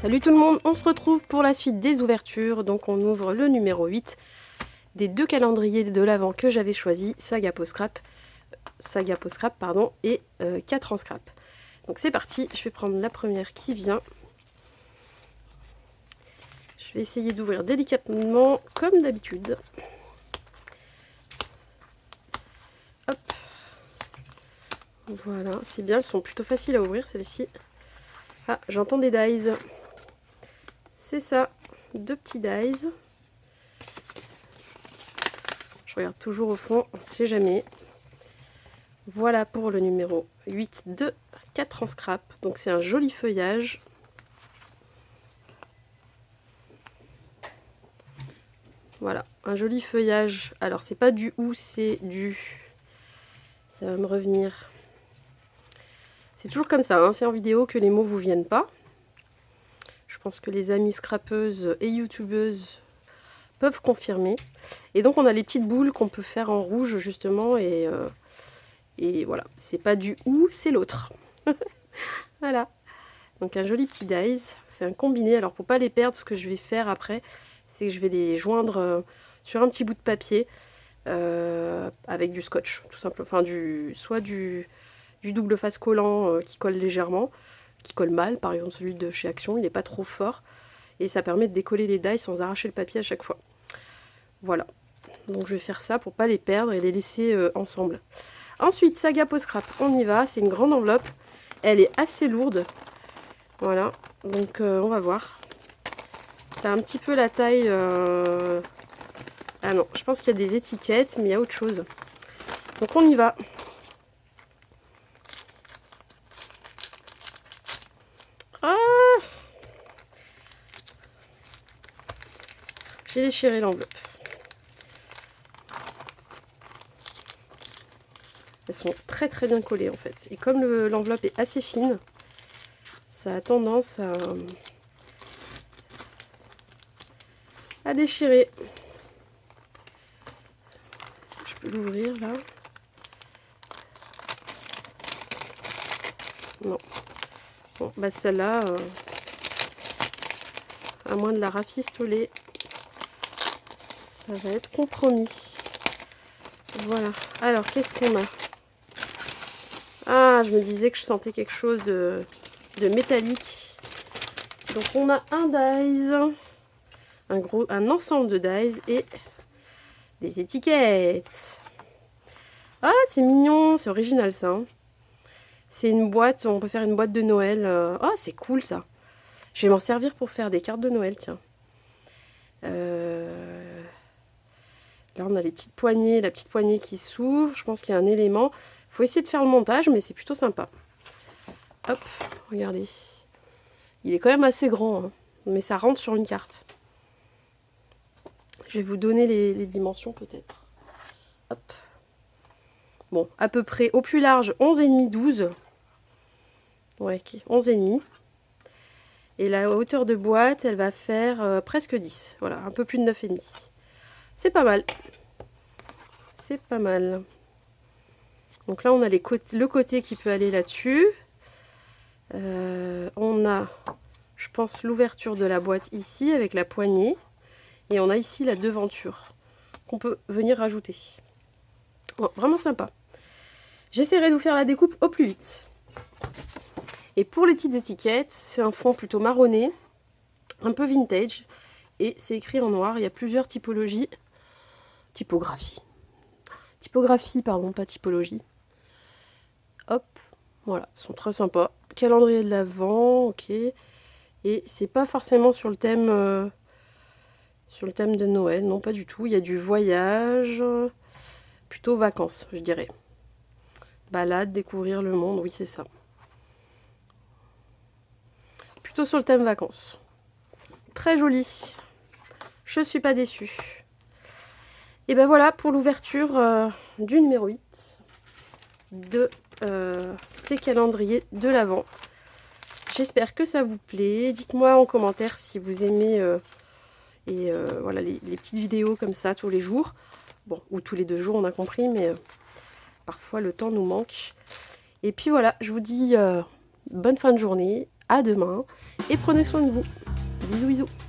Salut tout le monde, on se retrouve pour la suite des ouvertures. Donc on ouvre le numéro 8 des deux calendriers de l'Avent que j'avais choisi, Saga Post Scrap, pardon, et 4 en scrap. Donc c'est parti, je vais prendre la première qui vient. Je vais essayer d'ouvrir délicatement comme d'habitude. Hop. Voilà, c'est bien, elles sont plutôt faciles à ouvrir celles-ci. Ah, j'entends des dies. C'est ça, deux petits dies. Je regarde toujours au fond, on ne sait jamais. Voilà pour le numéro 8 de 4 en scrap. Donc c'est un joli feuillage. Voilà, un joli feuillage. Alors c'est pas du ou, c'est du... Ça va me revenir. C'est toujours comme ça, hein. C'est en vidéo que les mots vous viennent pas. Je pense que les amies scrapeuses et youtubeuses peuvent confirmer. Et donc on a les petites boules qu'on peut faire en rouge justement. Et voilà, c'est pas du ou, c'est l'autre. Voilà. Donc un joli petit dies. C'est un combiné. Alors pour pas les perdre, ce que je vais faire après, c'est que je vais les joindre sur un petit bout de papier avec du scotch, tout simplement. Enfin, soit du double face collant qui colle légèrement, qui colle mal, par exemple celui de chez Action, il n'est pas trop fort. Et ça permet de décoller les dies sans arracher le papier à chaque fois. Voilà. Donc je vais faire ça pour pas les perdre et les laisser ensemble. Ensuite, Saga Post Scrap, on y va. C'est une grande enveloppe. Elle est assez lourde. Voilà. Donc on va voir. C'est un petit peu la taille... Ah non, je pense qu'il y a des étiquettes, mais il y a autre chose. Donc on y va. Ah, j'ai déchiré l'enveloppe. Elles sont très très bien collées en fait. Et comme l'enveloppe est assez fine, ça a tendance à déchirer. Est-ce que je peux l'ouvrir là? Non. Bon, bah celle-là, à moins de la rafistoler, ça va être compromis. Voilà. Alors, qu'est-ce qu'on a? Ah, je me disais que je sentais quelque chose de métallique. Donc on a un dies, un ensemble de dies et des étiquettes. Ah, c'est mignon, c'est original ça. Hein. C'est une boîte, on peut faire une boîte de Noël. Ah, c'est cool ça. Je vais m'en servir pour faire des cartes de Noël, tiens. Là, on a les petites poignées, la petite poignée qui s'ouvre. Je pense qu'il y a un élément. Il faut essayer de faire le montage, mais c'est plutôt sympa. Hop, regardez. Il est quand même assez grand, hein, mais ça rentre sur une carte. Je vais vous donner les dimensions peut-être. Hop. Bon, à peu près au plus large, 11,5, 12. Ouais, ok, 11,5. Et la hauteur de boîte, elle va faire presque 10. Voilà, un peu plus de 9,5. C'est pas mal. C'est pas mal. Donc là, on a le côté qui peut aller là-dessus. On a, je pense, l'ouverture de la boîte ici avec la poignée. Et on a ici la devanture qu'on peut venir rajouter. Bon, vraiment sympa. J'essaierai de vous faire la découpe au plus vite. Et pour les petites étiquettes, c'est un fond plutôt marronné, un peu vintage. Et c'est écrit en noir. Il y a plusieurs typologies. Typographie, pardon, pas typologie. Hop, voilà, ils sont très sympas. Calendrier de l'Avent, ok. Et c'est pas forcément sur le thème de Noël, non pas du tout. Il y a du voyage, plutôt vacances, je dirais. Balade, découvrir le monde, oui c'est ça. Plutôt sur le thème vacances. Très joli. Je suis pas déçue. Et ben voilà pour l'ouverture du numéro 8 de ces calendriers de l'Avent. J'espère que ça vous plaît. Dites-moi en commentaire si vous aimez voilà, les petites vidéos comme ça tous les jours. Bon, ou tous les 2 jours, on a compris, mais parfois le temps nous manque. Et puis voilà, je vous dis bonne fin de journée. à demain et prenez soin de vous. Bisous bisous.